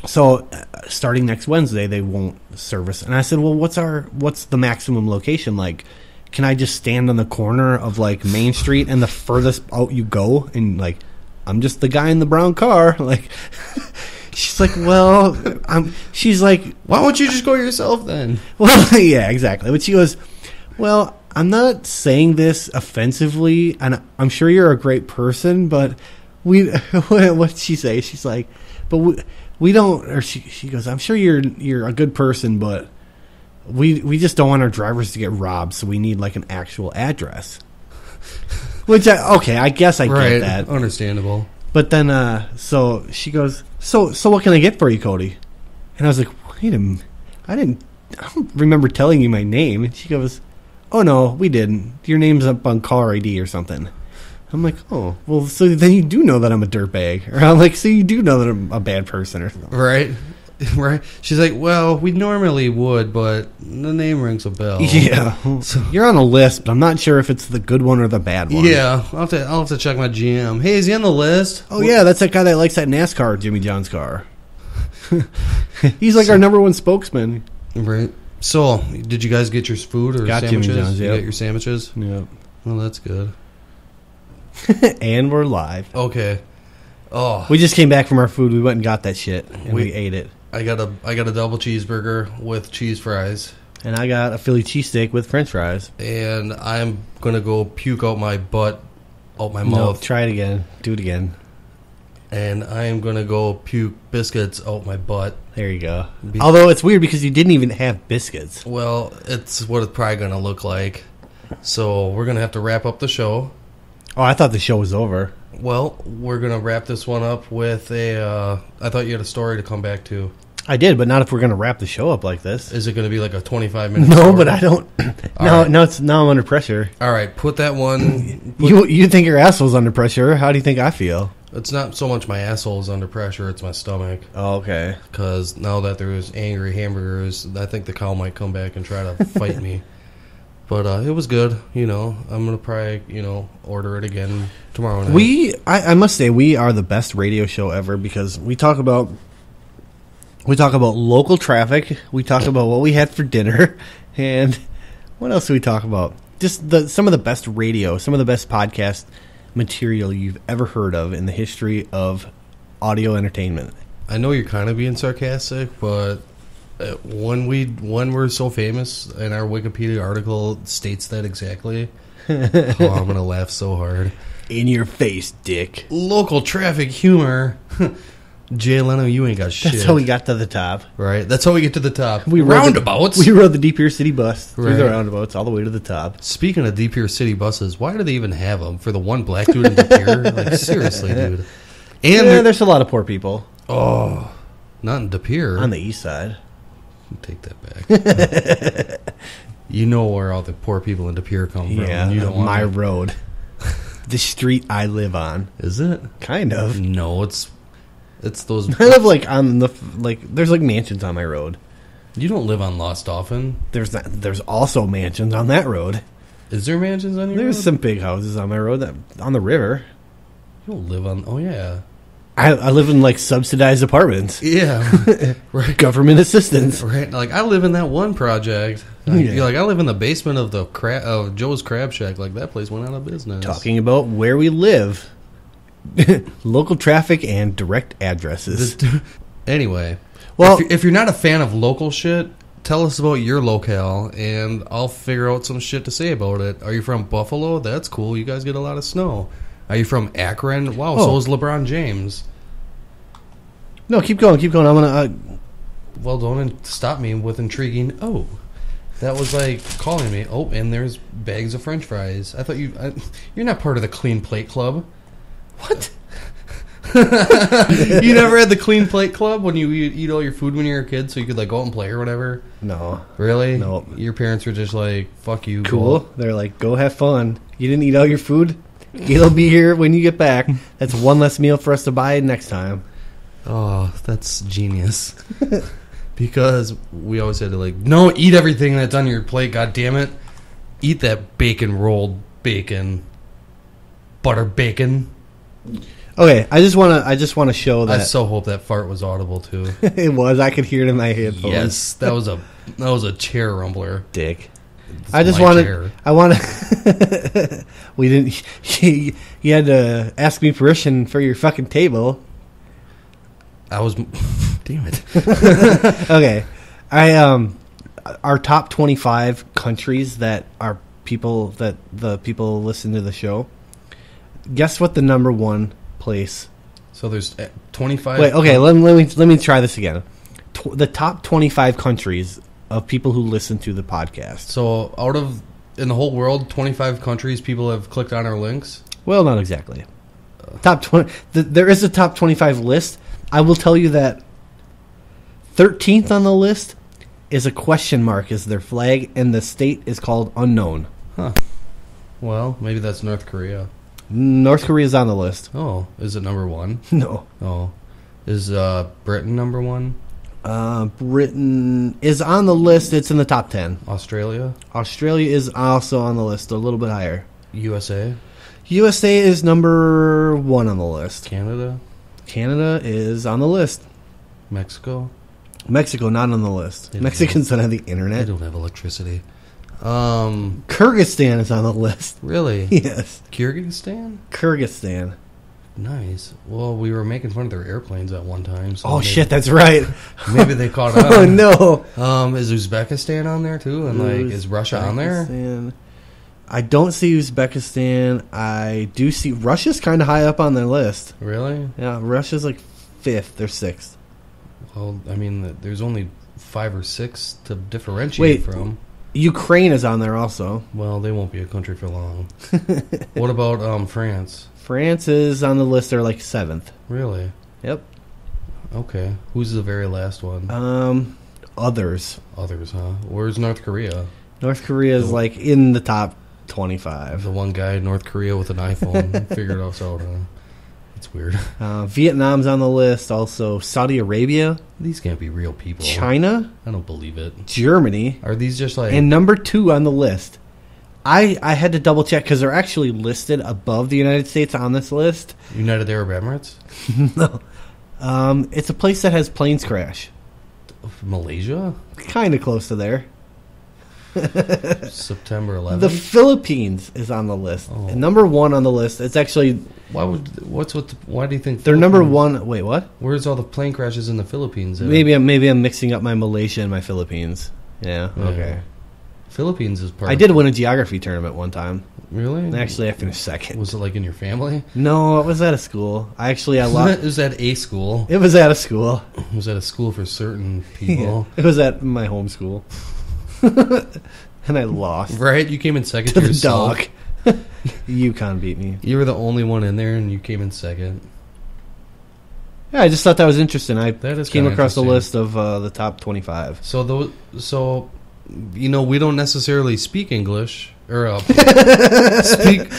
starting next Wednesday, they won't service. And I said, well, what's the maximum location? Like, can I just stand on the corner of, like, Main Street and the furthest out you go? And, like, I'm just the guy in the brown car. Like, she's like, well, she's like, why don't you just go yourself then? Well, yeah, exactly. But she goes, well, I'm not saying this offensively, and I'm sure you're a great person, but what did she say? She's like, but we don't, or she goes, I'm sure you're a good person, but we just don't want our drivers to get robbed, so we need, like, an actual address. Which, I guess I get that. Understandable. But then, so she goes, so what can I get for you, Cody? And I was like, wait a minute, I don't remember telling you my name. And she goes, oh, no, we didn't. Your name's up on caller ID or something. I'm like, oh, well, so then you do know that I'm a dirtbag. Or I'm like, so you do know that I'm a bad person or something. Right. Right. She's like, well, we normally would, but the name rings a bell. Yeah. So, you're on a list, but I'm not sure if it's the good one or the bad one. Yeah. I'll have to check my GM. Hey, is he on the list? Oh, yeah, that's that guy that likes that NASCAR Jimmy John's car. He's like our number one spokesman. Right. So, did you guys get your food or got sandwiches? Jimmy John's, You yep. got your sandwiches? Yep. Well, that's good. And we're live. Okay. Oh. We just came back from our food. We went and got that shit, and we ate it. I got a double cheeseburger with cheese fries. And I got a Philly cheesesteak with french fries. And I'm going to go puke out my butt, out my mouth. No, try it again. Do it again. And I am going to go puke biscuits out my butt. There you go. Although it's weird because you didn't even have biscuits. Well, it's what it's probably going to look like. So we're going to have to wrap up the show. Oh, I thought the show was over. Well, we're going to wrap this one up with I thought you had a story to come back to. I did, but not if we're going to wrap the show up like this. Is it going to be like a 25-minute No, story? but I don't. Now I'm under pressure. All right, put that one. You think your asshole's under pressure? How do you think I feel? It's not so much my asshole is under pressure, it's my stomach. Oh, okay. Because now that there's angry hamburgers, I think the cow might come back and try to fight me. But it was good, I'm going to probably, order it again tomorrow night. I must say, we are the best radio show ever because we talk about local traffic, we talk about what we had for dinner, and what else do we talk about? Just some of the best radio, some of the best podcast material you've ever heard of in the history of audio entertainment. I know you're kind of being sarcastic, but when we're so famous and our Wikipedia article states that exactly, I'm going to laugh so hard. In your face, dick. Local traffic humor. Jay Leno, you ain't got shit. That's how we got to the top. Right. That's how we get to the top. We roundabouts. We rode the Deep Ear City bus through the Right. roundabouts all the way to the top. Speaking of Deep Ear City buses, why do they even have them? For the one black dude in Deep Ear? Like, seriously, dude. And there's a lot of poor people. Oh, not in De Pere. On the east side. Take that back. You know where all the poor people in De Pere come from. Yeah, you don't want my it. road. The street I live on. Is it? Kind of. No, it's those. I live like on the there's like mansions on my road. You don't live on Lost Dolphin. There's also mansions on that road. Is there mansions on your road? There's some big houses on my road on the river. You don't live on. Oh yeah. I live in like subsidized apartments. Yeah. Right. Government assistance. Right. Like I live in that one project. Yeah. Like I live in the basement of of Joe's Crab Shack. Like that place went out of business. Talking about where we live. Local traffic and direct addresses. Anyway, well, if you're not a fan of local shit, tell us about your locale, and I'll figure out some shit to say about it. Are you from Buffalo? That's cool. You guys get a lot of snow. Are you from Akron? Wow, so is LeBron James. No, keep going. I'm gonna. Well, don't stop me with intriguing. Oh, that was like calling me. Oh, and there's bags of French fries. I thought you're not part of the Clean Plate Club. What? You never had the Clean Plate Club when you eat all your food when you were a kid, so you could like go out and play or whatever. No. Really? No. Your parents were just like, "Fuck you." Cool. They're like, "Go have fun. You didn't eat all your food. It'll be here when you get back. That's one less meal for us to buy next time." Oh, that's genius. Because we always had to like, no, eat everything that's on your plate, god damn it. Eat that bacon rolled bacon. Butter bacon. Okay, I just want to show that. I so hope that fart was audible too. It was. I could hear it in my headphones. Yes, that was a chair rumbler. Dick. It's I just my wanted. chair. I want to. We didn't. You had to ask me permission for your fucking table. I was. Damn it. Okay, our top 25 countries that are the people listen to the show. Guess what the number one place? So there's 25. Wait, okay. Let me try this again. The top 25 countries of people who listen to the podcast. So in the whole world, 25 countries, people have clicked on our links. Well, not exactly. Top 20. There is a top 25 list. I will tell you that 13th on the list is a question mark as their flag, and the state is called unknown. Huh. Well, maybe that's North Korea. North Korea is on the list. Oh, is it number one? No. Oh, is Britain number one? Britain is on the list. It's in the top 10. Australia? Australia is also on the list, a little bit higher. USA? USA is number 1 on the list. Canada? Canada is on the list. Mexico? Mexico not on the list. Mexicans don't have the internet. They don't have electricity. Kyrgyzstan is on the list. Really? Yes. Kyrgyzstan? Kyrgyzstan. Nice. Well, we were making fun of their airplanes at one time. So shit, that's right. Maybe they caught on. Oh, no. Is Uzbekistan on there, too? And, is Russia on there? I don't see Uzbekistan. I do see... Russia's kind of high up on their list. Really? Yeah, Russia's like 5th or 6th. Well, I mean, there's only 5 or 6 to differentiate from. Ukraine is on there also. Well, they won't be a country for long. What about France? France is on the list. They're like 7th. Really? Yep. Okay. Who's the very last one? Others. Others, huh? Where's North Korea? North Korea is like in the top 25. The one guy in North Korea with an iPhone figured us out, huh? It's weird. Vietnam's on the list. Also, Saudi Arabia. These can't be real people. China. I don't believe it. Germany. Are these just like... And number 2 on the list. I had to double check because they're actually listed above the United States on this list. United Arab Emirates? No. It's a place that has planes crash. Malaysia? Kind of close to there. September 11th? The Philippines is on the list. Oh. And number 1 on the list. It's actually... Why do you think... They're number 1... Wait, what? Where's all the plane crashes in the Philippines? Maybe I'm mixing up my Malaysia and my Philippines. Yeah, okay. Philippines is part I did win a geography tournament one time. Really? Actually, I finished 2nd. Was it like in your family? No, it was at a school. I lost. It was at a school. It was at a school. It was at a school for certain people. Yeah, it was at my home school. And I lost. Right? You came in 2nd to the yourself. dog. UConn beat me. You were the only one in there, and you came in 2nd. Yeah, I just thought that was interesting. I That came across the list of the top 25. So we don't necessarily speak English or speak.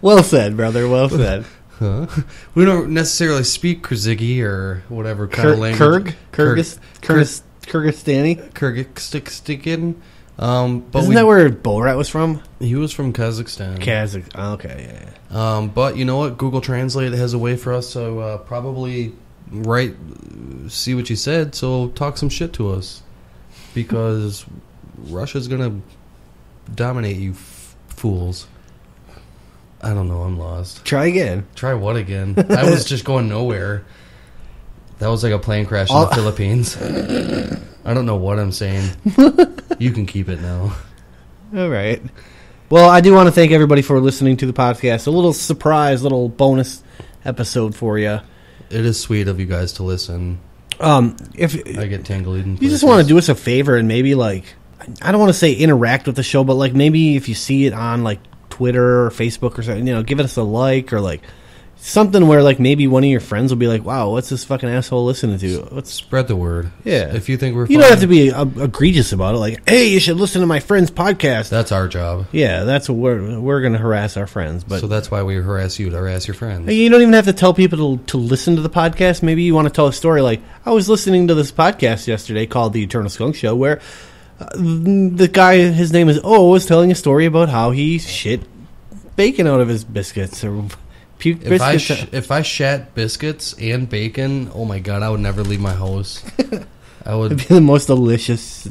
Well said, brother. Well said. Huh? We don't necessarily speak Kyrgyz or whatever kind of language. Kyrgyzstani. Kyrgyzstan. But Isn't that where Borat was from? He was from Kazakhstan. Okay, yeah. But you know what? Google Translate has a way for us to probably see what you said. So talk some shit to us, because Russia's gonna dominate you fools. I don't know. I'm lost. Try again. Try what again? I was just going nowhere. That was like a plane crash in the Philippines. I don't know what I'm saying. You can keep it now. All right. Well, I do want to thank everybody for listening to the podcast. A little surprise, little bonus episode for you. it is sweet of you guys to listen. If I get tangled in you just want to do us a favor and maybe like, I don't want to say interact with the show, but like maybe if you see it on like Twitter or Facebook or something, give us a like or like something where like maybe one of your friends will be like, wow, what's this fucking asshole listening to? Let's spread the word. Yeah. If you think we're You don't have to be egregious about it. Like, hey, you should listen to my friend's podcast. That's our job. Yeah, that's what we're going to harass our friends. But so that's why we harass you, to harass your friends. You don't even have to tell people to listen to the podcast. Maybe you want to tell a story like, I was listening to this podcast yesterday called The Eternal Skunk Show where the guy, his name is was telling a story about how he shit bacon out of his biscuits or puke biscuits. If I shat biscuits and bacon, oh my god, I would never leave my house. I would. It'd be the most delicious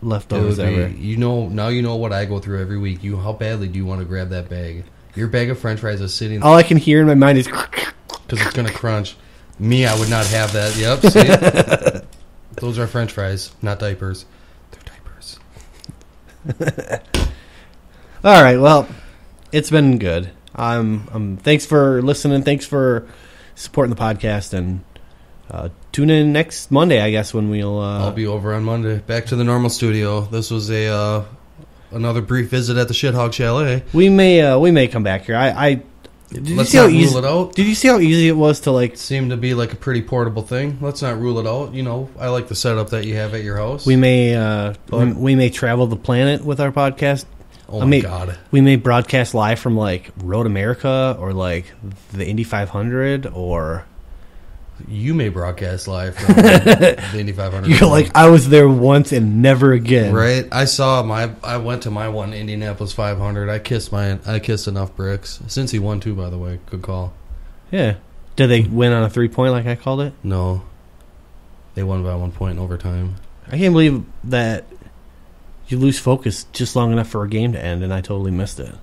leftovers ever. Now you know what I go through every week. How badly do you want to grab that bag? Your bag of French fries is sitting. All I can hear in my mind is because it's gonna crunch. Me, I would not have that. Yep. See? Those are French fries, not diapers. They're diapers. All right. Well, it's been good. Thanks for listening. Thanks for supporting the podcast, and tune in next Monday, I guess, when we'll. I'll be over on Monday. Back to the normal studio. This was another brief visit at the Shithog Chalet. We may come back here. Let's not rule it out. Did you see how easy it was to like? Seemed to be like a pretty portable thing. Let's not rule it out. I like the setup that you have at your house. We may travel the planet with our podcast. Oh my god! We may broadcast live from like Road America or like the Indy 500, or you may broadcast live from the Indy 500. You're like, I was there once and never again. Right? I went to my one Indianapolis 500. I kissed enough bricks. Since he won too, by the way. Good call. Yeah. Did they win on a 3-point like I called it? No. They won by 1 point in overtime. I can't believe that. You lose focus just long enough for a game to end, and I totally missed it.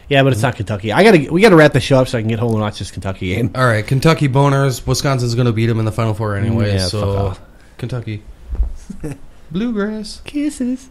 Yeah, but it's not Kentucky. We gotta wrap the show up so I can get home and watch this Kentucky game. All right, Kentucky boners. Wisconsin's gonna beat them in the Final Four anyway. Yeah, so Kentucky, bluegrass kisses.